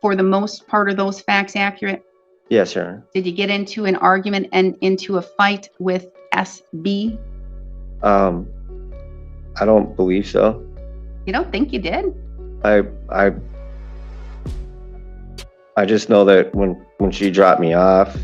for the most part, are those facts accurate? Yes, Your Honor. Did you get into an argument and into a fight with SB? I don't believe so. You don't think you did? I just know that when she dropped me off,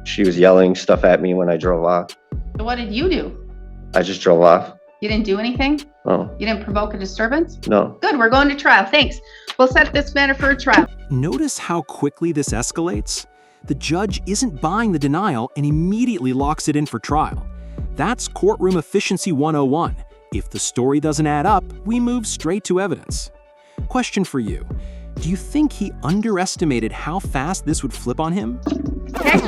she was yelling stuff at me when I drove off. So what did you do? I just drove off. You didn't do anything? No. You didn't provoke a disturbance? No. Good, we're going to trial. Thanks. We'll set this matter for a trial. Notice how quickly this escalates? The judge isn't buying the denial and immediately locks it in for trial. That's courtroom efficiency 101. If the story doesn't add up, we move straight to evidence. Question for you. Do you think he underestimated how fast this would flip on him? Okay,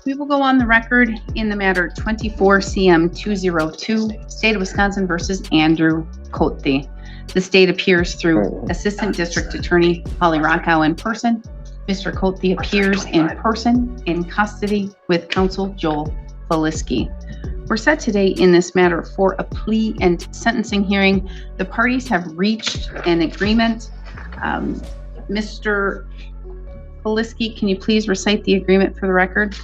we will go on the record in the matter 24 CM 202, State of Wisconsin versus Andrew Koti. The state appears through Assistant District Attorney Holly Rockau in person. Mr. Koti appears in person in custody with counsel Joel Feliski. We're set today in this matter for a plea and sentencing hearing. The parties have reached an agreement. Mr. Feliski, can you please recite the agreement for the record?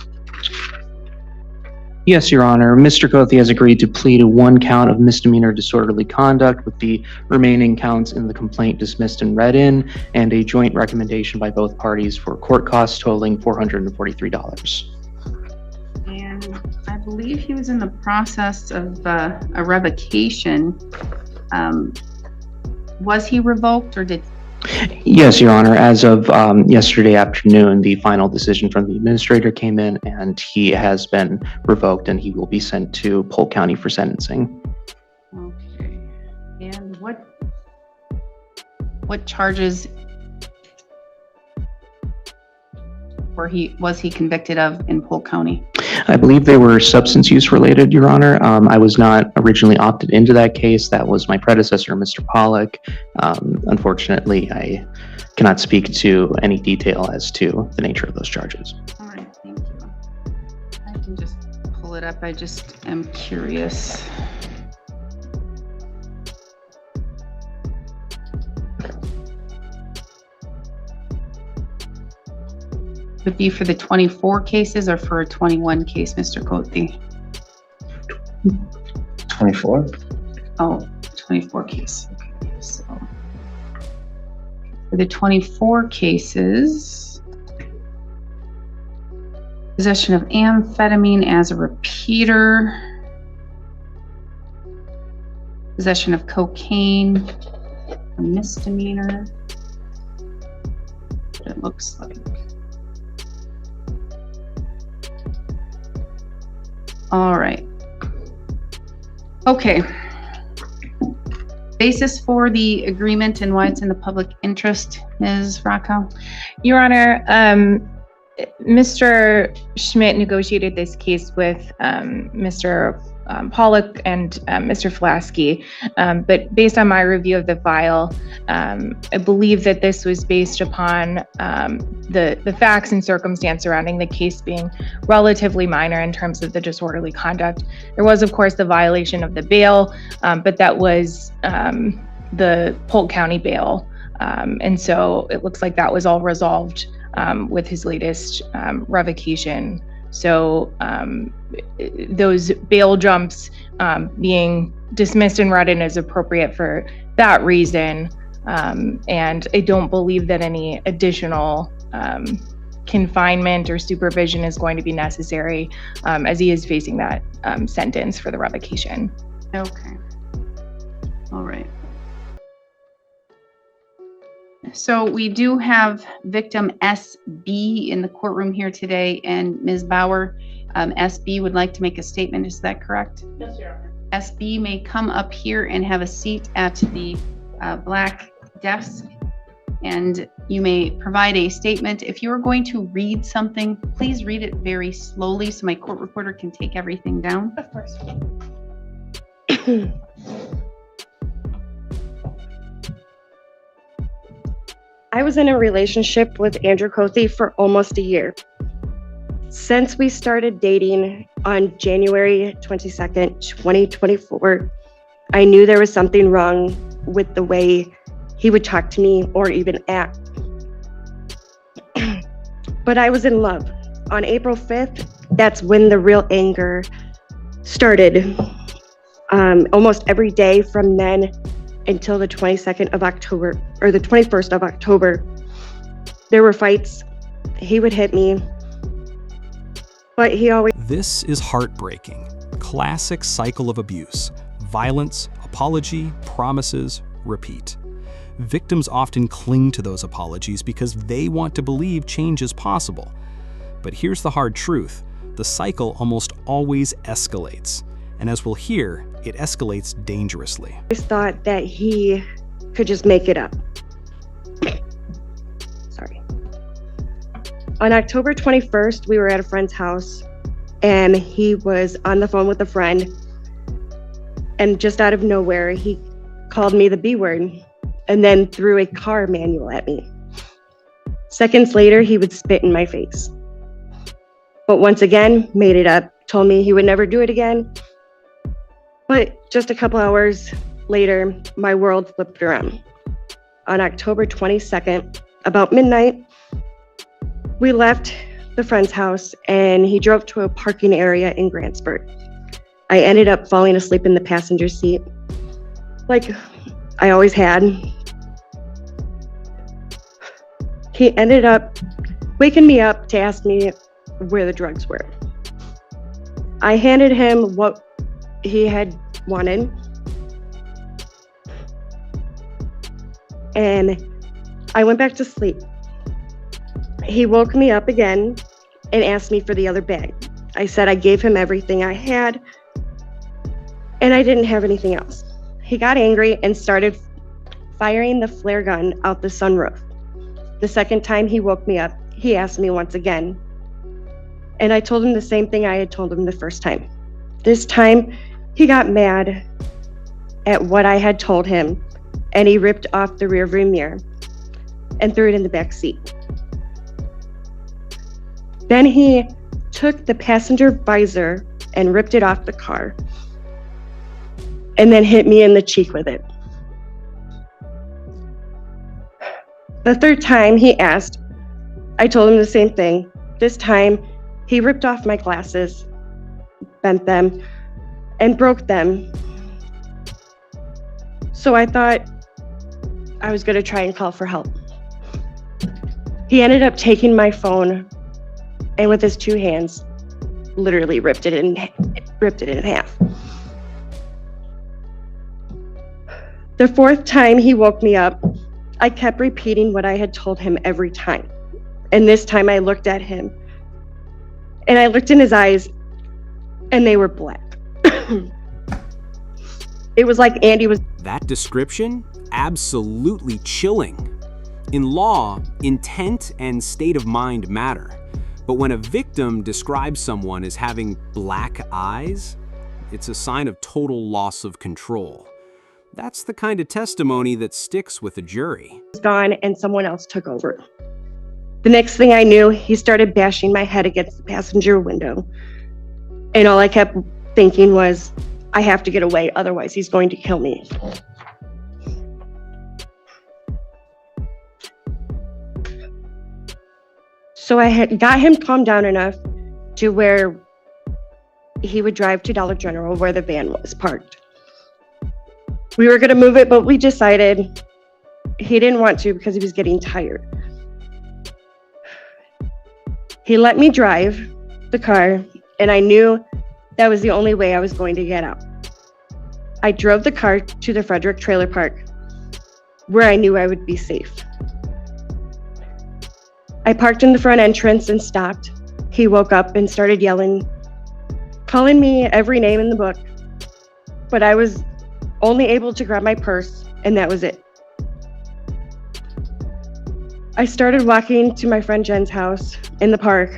Yes, Your Honor. Mr. Koti has agreed to plead to one count of misdemeanor disorderly conduct with the remaining counts in the complaint dismissed and read in, and a joint recommendation by both parties for court costs totaling $443. And I believe he was in the process of a revocation. Was he revoked or did? Yes, Your Honor. As of yesterday afternoon, the final decision from the administrator came in, and he has been revoked, and he will be sent to Polk County for sentencing. Okay. And what charges was he convicted of in Polk County? I believe they were substance use related, Your Honor. I was not originally opted into that case. That was my predecessor, Mr. Pollock. Unfortunately, I cannot speak to any detail as to the nature of those charges. All right, thank you. I can just pull it up. I just am curious. Would it be for the 24 cases or for a 21 case, Mr. Koti? 24? Oh, 24 case. Okay, so for the 24 cases, possession of amphetamine as a repeater, possession of cocaine, a misdemeanor. It looks like. All right. Okay. Basis for the agreement and why it's in the public interest, Ms. Rockau? Your Honor, Mr. Schmidt negotiated this case with Mr. Pollock and Mr. Flasky, but based on my review of the file, I believe that this was based upon the facts and circumstance surrounding the case being relatively minor in terms of the disorderly conduct. There was, of course, the violation of the bail, but that was the Polk County bail. And so it looks like that was all resolved with his latest revocation. So those bail jumps being dismissed and read in is appropriate for that reason. And I don't believe that any additional confinement or supervision is going to be necessary as he is facing that sentence for the revocation. Okay. All right. So we do have victim SB in the courtroom here today, and Ms. Bauer, SB would like to make a statement. Is that correct? Yes, Your Honor. SB may come up here and have a seat at the black desk, and you may provide a statement. If you are going to read something, please read it very slowly so my court reporter can take everything down. Of course. I was in a relationship with Andrew Koti for almost a year. Since we started dating on January 22nd, 2024, I knew there was something wrong with the way he would talk to me or even act. but I was in love. On April 5th, that's when the real anger started. Almost every day from then until the 22nd of October, or the 21st of October, there were fights. He would hit me, but he always... This is heartbreaking. Classic cycle of abuse. Violence, apology, promises, repeat. Victims often cling to those apologies because they want to believe change is possible. But here's the hard truth. The cycle almost always escalates. And as we'll hear, it escalates dangerously. I thought that he could just make it up. Sorry. On October 21st, we were at a friend's house and he was on the phone with a friend. And just out of nowhere, he called me the B word and then threw a car manual at me. Seconds later, he would spit in my face. But once again, made it up, told me he would never do it again. But just a couple hours later, my world flipped around. On October 22nd, about midnight, we left the friend's house and he drove to a parking area in Grantsburg. I ended up falling asleep in the passenger seat, like I always had. He ended up waking me up to ask me where the drugs were. I handed him what he had wanted, and I went back to sleep. He woke me up again and asked me for the other bag. I said I gave him everything I had and I didn't have anything else. He got angry and started firing the flare gun out the sunroof. The second time he woke me up, he asked me once again, and I told him the same thing I had told him the first time. This time, he got mad at what I had told him, and he ripped off the rearview mirror and threw it in the back seat. Then he took the passenger visor and ripped it off the car, and then hit me in the cheek with it. The third time he asked, I told him the same thing. This time, he ripped off my glasses, bent them, and broke them. So I thought I was going to try and call for help. He ended up taking my phone and with his two hands, literally ripped it in half. The fourth time he woke me up, I kept repeating what I had told him every time. And this time I looked at him and I looked in his eyes and they were black. It was like Andy was... That description? Absolutely chilling. In law, intent and state of mind matter. But when a victim describes someone as having black eyes, it's a sign of total loss of control. That's the kind of testimony that sticks with a jury. Gone and someone else took over. The next thing I knew, he started bashing my head against the passenger window. And all I kept thinking was, I have to get away, otherwise he's going to kill me. So I had got him calmed down enough to where he would drive to Dollar General where the van was parked. We were going to move it, but we decided he didn't want to because he was getting tired. He let me drive the car, and I knew that was the only way I was going to get out. I drove the car to the Frederick Trailer Park, where I knew I would be safe. I parked in the front entrance and stopped. He woke up and started yelling, calling me every name in the book, but I was only able to grab my purse, and that was it. I started walking to my friend Jen's house in the park,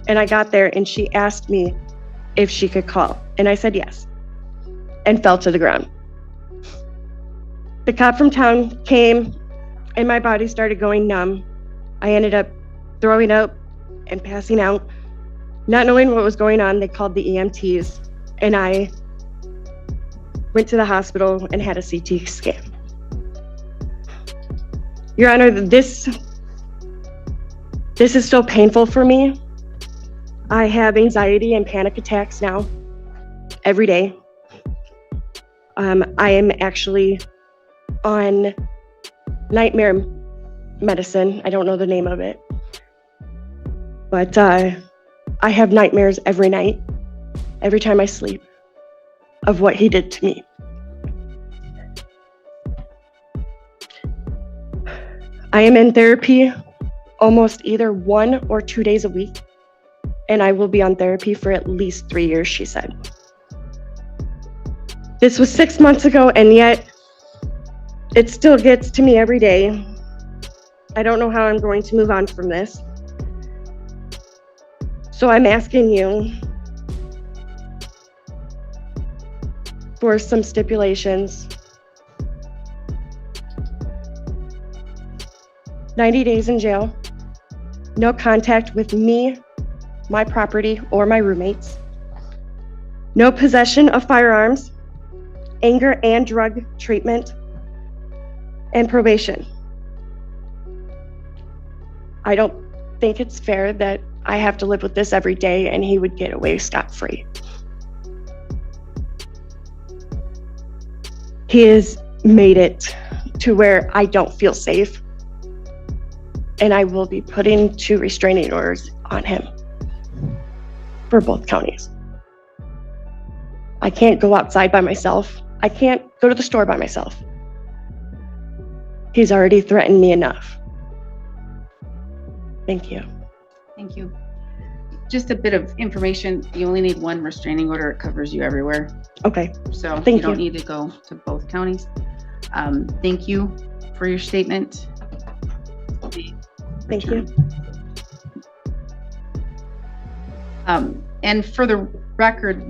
and I got there and she asked me if she could call, and I said yes, and fell to the ground. The cop from town came, and my body started going numb. I ended up throwing up and passing out. Not knowing what was going on, they called the EMTs, and I went to the hospital and had a CT scan. Your Honor, this This is so painful for me. I have anxiety and panic attacks now every day. I am actually on nightmare medicine. I don't know the name of it, but I have nightmares every night, every time I sleep, of what he did to me. I am in therapy almost either 1 or 2 days a week, and I will be on therapy for at least 3 years, she said. This was 6 months ago, and yet it still gets to me every day. I don't know how I'm going to move on from this. So I'm asking you for some stipulations. 90 days in jail, no contact with me, my property, or my roommates, no possession of firearms, anger and drug treatment, and probation. I don't think it's fair that I have to live with this every day and he would get away scot-free. He has made it to where I don't feel safe, and I will be putting 2 restraining orders on him for both counties. I can't go outside by myself. I can't go to the store by myself. He's already threatened me enough. Thank you. Thank you. Just a bit of information. You only need 1 restraining order. It covers you everywhere. Okay, So Thank you don't you. need to go to both counties. Thank you for your statement. thank you. And for the record,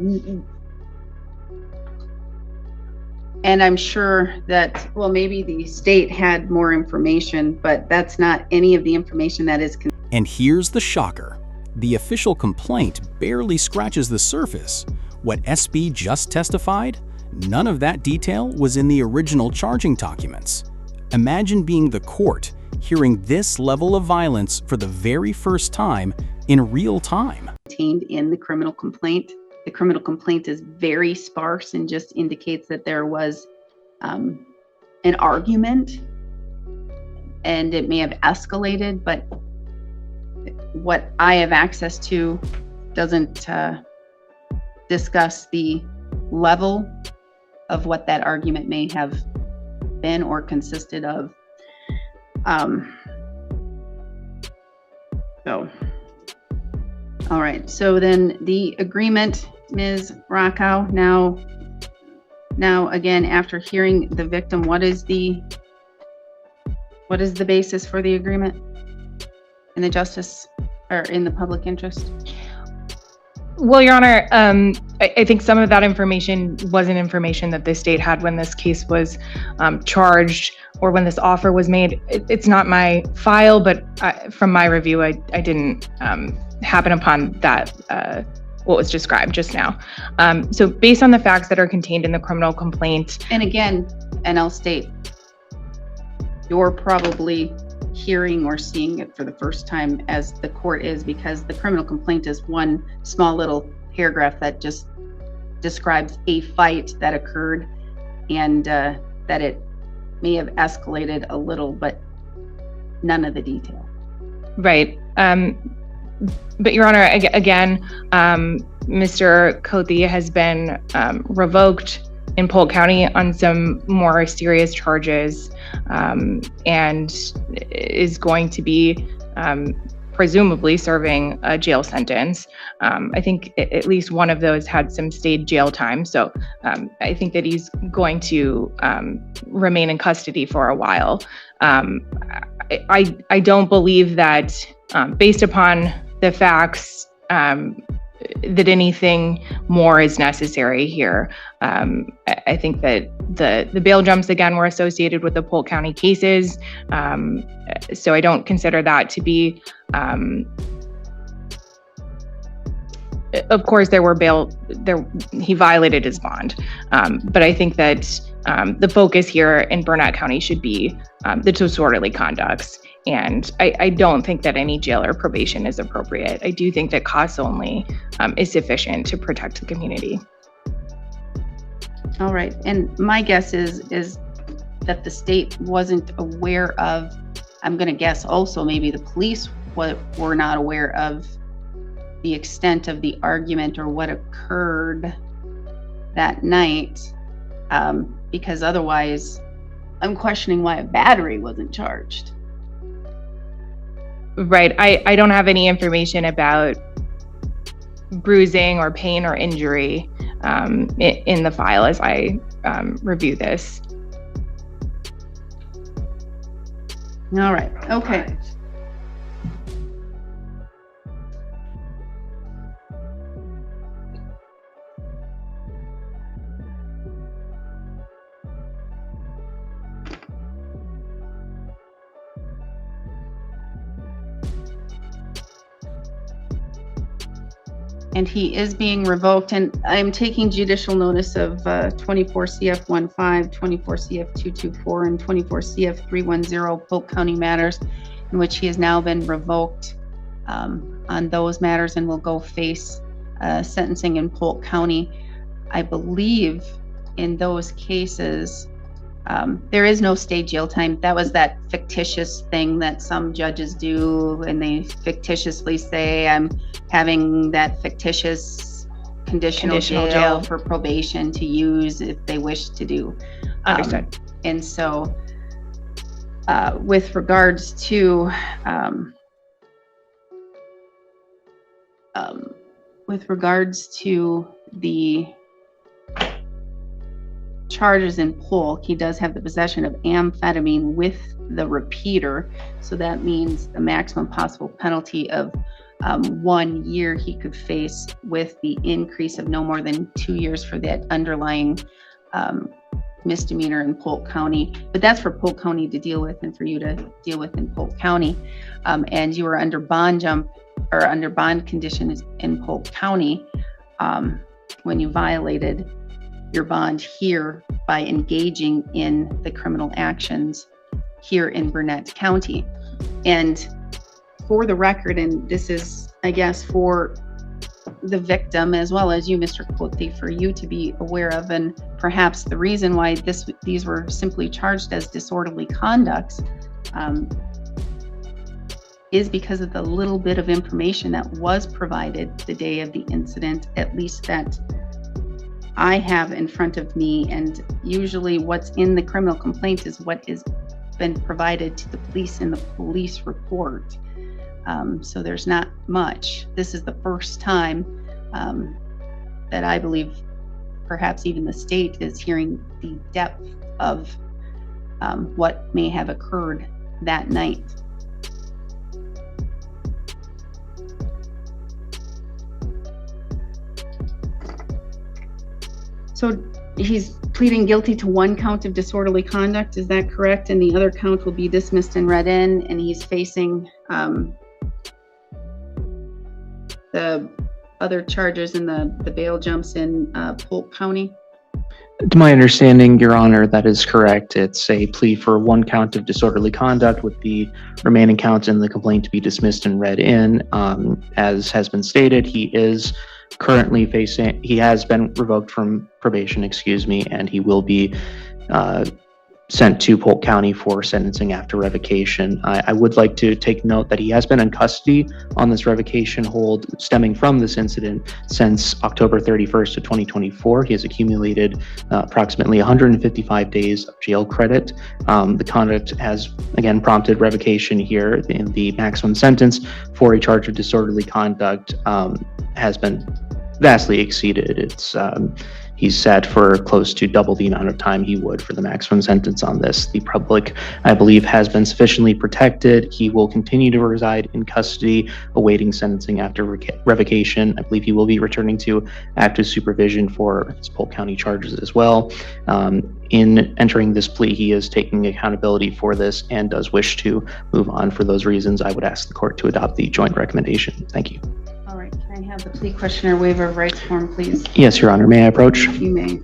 and I'm sure that, well, maybe the state had more information, but that's not any of the information that is. And here's the shocker. The official complaint barely scratches the surface. What SB just testified? None of that detail was in the original charging documents. Imagine being the court, hearing this level of violence for the very first time in real time. Contained in the criminal complaint. The criminal complaint is very sparse and just indicates that there was an argument and it may have escalated, but what I have access to doesn't discuss the level of what that argument may have been or consisted of. So, all right. So then the agreement, Ms. Rockau. Now again, after hearing the victim, what is the basis for the agreement in the justice or in the public interest? Well, Your Honor, I think some of that information wasn't information that the state had when this case was charged or when this offer was made. It's not my file, but from my review, I didn't happen upon that, what was described just now. So based on the facts that are contained in the criminal complaint. And again, and I'll state, you're probably hearing or seeing it for the first time as the court is, because the criminal complaint is one small little paragraph that just describes a fight that occurred and that it may have escalated a little, but none of the detail. Right. But Your Honor, again, Mr. Koti has been revoked in Polk County on some more serious charges, and is going to be presumably serving a jail sentence. I think at least one of those had some stayed jail time. So I think that he's going to remain in custody for a while. I don't believe that, based upon the facts, that anything more is necessary here. I think that the bail jumps, again, were associated with the Polk County cases. So I don't consider that to be, of course, he violated his bond. But I think that the focus here in Burnett County should be the disorderly conducts. And I don't think that any jail or probation is appropriate. I do think that costs only is sufficient to protect the community. All right, and my guess is that the state wasn't aware of, I'm gonna guess also maybe the police were not aware of the extent of the argument or what occurred that night, because otherwise I'm questioning why a battery wasn't charged. Right, I don't have any information about bruising or pain or injury in the file as I review this. All right, okay. And he is being revoked, and I'm taking judicial notice of 24 CF 15, 24 CF 224, and 24 CF 310 Polk County matters, in which he has now been revoked on those matters and will go face sentencing in Polk County. I believe in those cases, there is no state jail time. That was that fictitious thing that some judges do, and they fictitiously say, I'm having that fictitious conditional jail for probation to use if they wish to do. Understood. And so with regards to the charges in Polk, he does have the possession of amphetamine with the repeater. So that means the maximum possible penalty of 1 year he could face, with the increase of no more than 2 years for that underlying misdemeanor in Polk County. But that's for Polk County to deal with and for you to deal with in Polk County. And you were under bond conditions in Polk County when you violated your bond here by engaging in the criminal actions here in Burnett County. And for the record, and this is, I guess, for the victim as well as you, Mr. Koti, for you to be aware of, and perhaps the reason why these were simply charged as disorderly conducts is because of the little bit of information that was provided the day of the incident, at least that I have in front of me. And usually what's in the criminal complaint is what has been provided to the police in the police report. So there's not much. This is the first time that I believe perhaps even the state is hearing the depth of what may have occurred that night. So he's pleading guilty to one count of disorderly conduct, is that correct? And the other count will be dismissed and read in, and he's facing the other charges in the bail jumps in Polk County? To my understanding, Your Honor, that is correct. It's a plea for one count of disorderly conduct, with the remaining counts in the complaint to be dismissed and read in. As has been stated, he has been revoked from probation, and he will be sent to Polk County for sentencing after revocation. I would like to take note that he has been in custody on this revocation hold stemming from this incident since October 31st of 2024. He has accumulated approximately 155 days of jail credit. The conduct has, again, prompted revocation here, in the maximum sentence for a charge of disorderly conduct has been vastly exceeded. He's set for close to double the amount of time he would for the maximum sentence on this. The public, I believe, has been sufficiently protected. He will continue to reside in custody, awaiting sentencing after revocation. I believe he will be returning to active supervision for his Polk County charges as well. In entering this plea, he is taking accountability for this and does wish to move on. For those reasons, I would ask the court to adopt the joint recommendation. Thank you. All right, can I have the plea questionnaire waiver of rights form, please? Yes, Your Honor. May I approach? You may.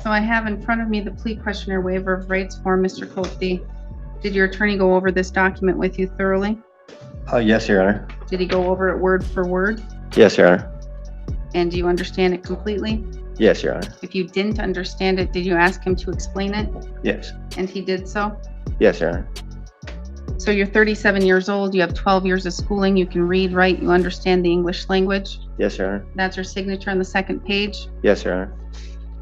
So I have in front of me the plea questionnaire waiver of rights form, Mr. Koti. Did your attorney go over this document with you thoroughly? Yes, Your Honor. Did he go over it word for word? Yes, Your Honor. And do you understand it completely? Yes, Your Honor. If you didn't understand it, did you ask him to explain it? Yes. And he did so? Yes, Your Honor. So you're 37 years old, you have 12 years of schooling, you can read, write, you understand the English language? Yes, Your Honor. That's your signature on the second page? Yes, Your Honor.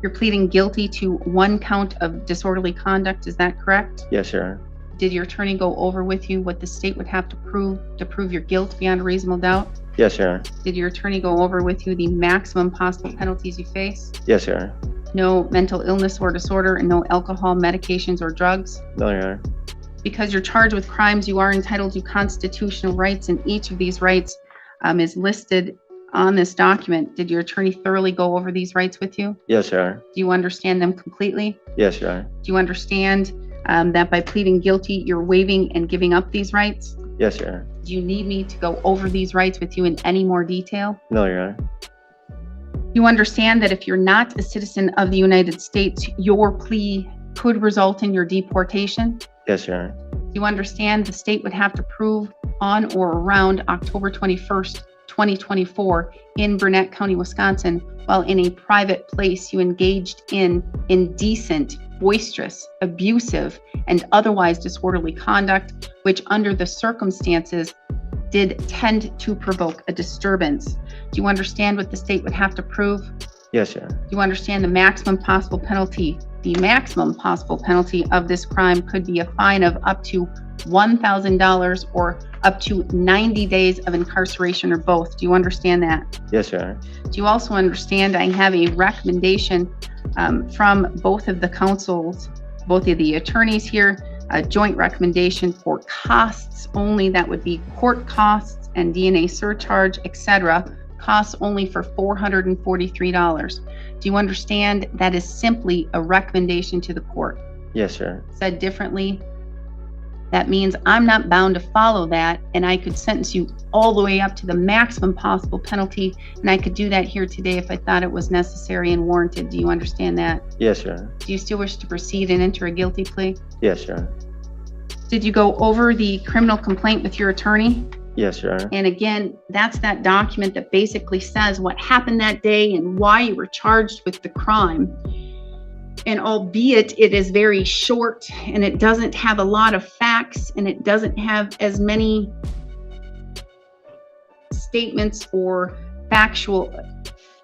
You're pleading guilty to 1 count of disorderly conduct, is that correct? Yes, Your Honor. Did your attorney go over with you what the state would have to prove your guilt beyond a reasonable doubt? Yes, Your Honor. Did your attorney go over with you the maximum possible penalties you face? Yes, Your Honor. No mental illness or disorder and no alcohol, medications, or drugs? No, Your Honor. Because you're charged with crimes, you are entitled to constitutional rights, and each of these rights is listed on this document. Did your attorney thoroughly go over these rights with you? Yes, Your Honor. Do you understand them completely? Yes, Your Honor. Do you understand that by pleading guilty, you're waiving and giving up these rights? Yes, Your Honor. Do you need me to go over these rights with you in any more detail? No, Your Honor. You understand that if you're not a citizen of the United States, your plea could result in your deportation? Yes, Your Honor. Do you understand the state would have to prove on or around October 21st, 2024 in Burnett County, Wisconsin, while in a private place you engaged in indecent, boisterous, abusive, and otherwise disorderly conduct, which under the circumstances did tend to provoke a disturbance? Do you understand what the state would have to prove? Yes, Your Honor. Do you understand the maximum possible penalty? The maximum possible penalty of this crime could be a fine of up to $1,000 or up to 90 days of incarceration or both. Do you understand that? Yes, Your Honor. Do you also understand I have a recommendation from both of the counsels, both of the attorneys here, a joint recommendation for costs only. That would be court costs and DNA surcharge, etc. Costs only for $443. Do you understand that is simply a recommendation to the court? Yes, Your Honor. Said differently, that means I'm not bound to follow that, and I could sentence you all the way up to the maximum possible penalty, and I could do that here today if I thought it was necessary and warranted. Do you understand that? Yes, Your Honor. Do you still wish to proceed and enter a guilty plea? Yes, Your Honor. Did you go over the criminal complaint with your attorney? Yes, Your Honor. And again, that's that document that basically says what happened that day and why you were charged with the crime. And albeit it is very short and it doesn't have a lot of facts and it doesn't have as many statements or factual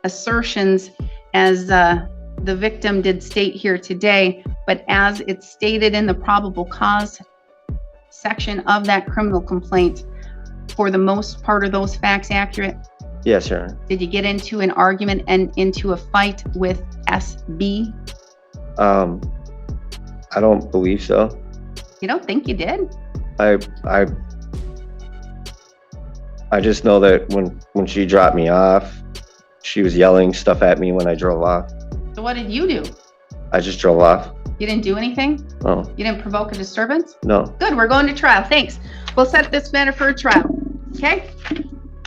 assertions as the victim did state here today, but as it's stated in the probable cause section of that criminal complaint, for the most part, are those facts accurate? Yes, Your Honor. Did you get into an argument and into a fight with SB? I don't believe so. You don't think you did? I just know that when she dropped me off, she was yelling stuff at me when I drove off. So what did you do? I just drove off. You didn't do anything? Oh, You didn't provoke a disturbance? no. Good, we're going to trial. Thanks. We'll set this matter for a trial. Okay?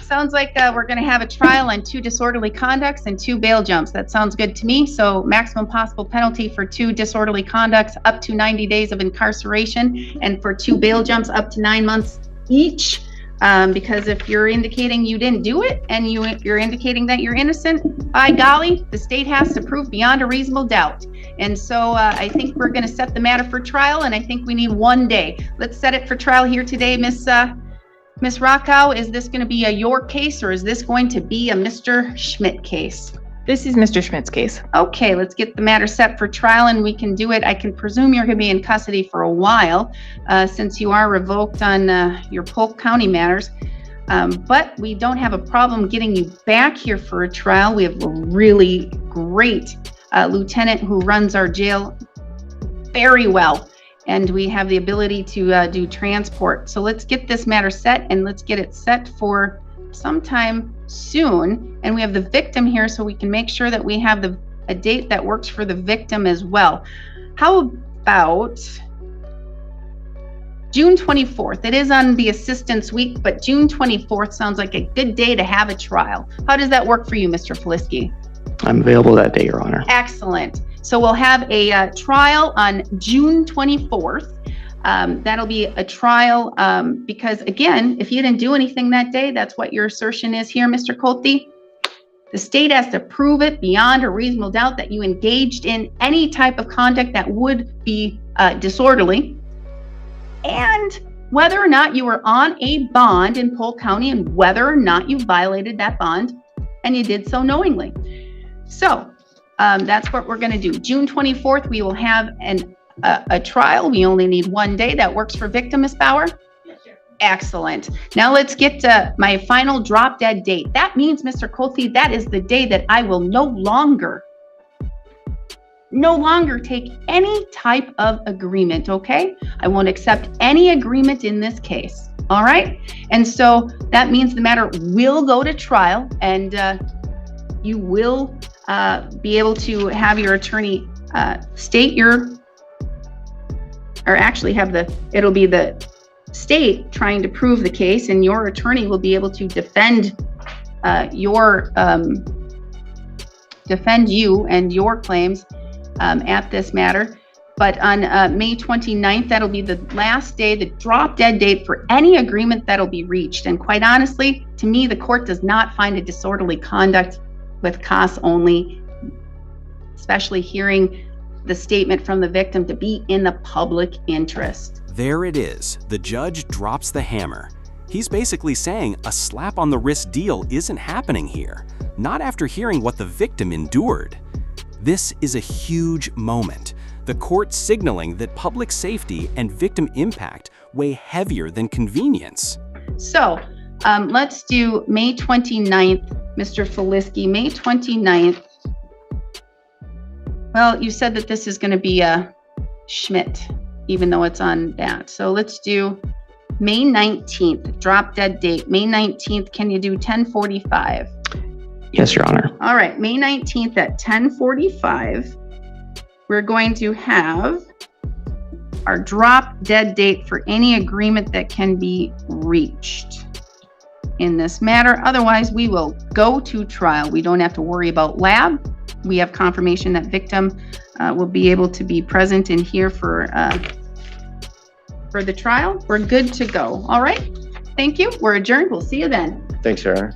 Sounds like we're going to have a trial on 2 disorderly conducts and 2 bail jumps. That sounds good to me. So maximum possible penalty for 2 disorderly conducts, up to 90 days of incarceration, and for 2 bail jumps, up to 9 months each. Because if you're indicating you didn't do it and you're indicating that you're innocent, by golly, the state has to prove beyond a reasonable doubt. And so I think we're going to set the matter for trial, and I think we need 1 day. Let's set it for trial here today, Miss Rockau. Is this going to be a your case, or is this going to be a Mr. Schmidt case? This is Mr. Schmidt's case. Okay, let's get the matter set for trial, and we can do it. I can presume you're going to be in custody for a while, since you are revoked on your Polk County matters. But we don't have a problem getting you back here for a trial. We have a really great lieutenant who runs our jail very well, and we have the ability to do transport. So let's get this matter set, and let's get it set for sometime soon. And we have the victim here, so we can make sure that we have a date that works for the victim as well. How about June 24th? It is on the assistance week, but June 24th sounds like a good day to have a trial. How does that work for you, Mr. Flisky? I'm available that day, Your Honor. Excellent. So we'll have a trial on June 24th. That'll be a trial because, again, if you didn't do anything that day, that's what your assertion is here, Mr. Koti. The state has to prove it beyond a reasonable doubt that you engaged in any type of conduct that would be disorderly, and whether or not you were on a bond in Polk County and whether or not you violated that bond and you did so knowingly. So that's what we're going to do. June 24th, we will have a trial. We only need one day. That works for victim, Ms. Bauer? Yes, sir. Excellent. Now let's get to my final drop dead date. That means, Mr. Koti, that is the day that I will no longer take any type of agreement, okay? I won't accept any agreement in this case, all right? And so that means the matter will go to trial, and you will be able to have your attorney state your, or actually have it'll be the state trying to prove the case, and your attorney will be able to defend you and your claims at this matter. But on May 29th, that'll be the last day, the drop dead date for any agreement that'll be reached. And quite honestly, to me, the court does not find a disorderly conduct with costs only, especially hearing the statement from the victim to be in the public interest. There it is. The judge drops the hammer. He's basically saying a slap on the wrist deal isn't happening here, not after hearing what the victim endured. This is a huge moment. The court signaling that public safety and victim impact weigh heavier than convenience. So let's do May 29th, Mr. Feliski, May 29th. Well, you said that this is going to be a Schmidt, even though it's on that. So let's do May 19th, drop dead date. May 19th, can you do 10:45? Yes, Your Honor. All right, May 19th at 10:45, we're going to have our drop dead date for any agreement that can be reached in this matter. Otherwise, we will go to trial. We don't have to worry about lab. We have confirmation that victim will be able to be present in here for the trial. We're good to go. All right. Thank you. We're adjourned. We'll see you then. Thanks, Your Honor.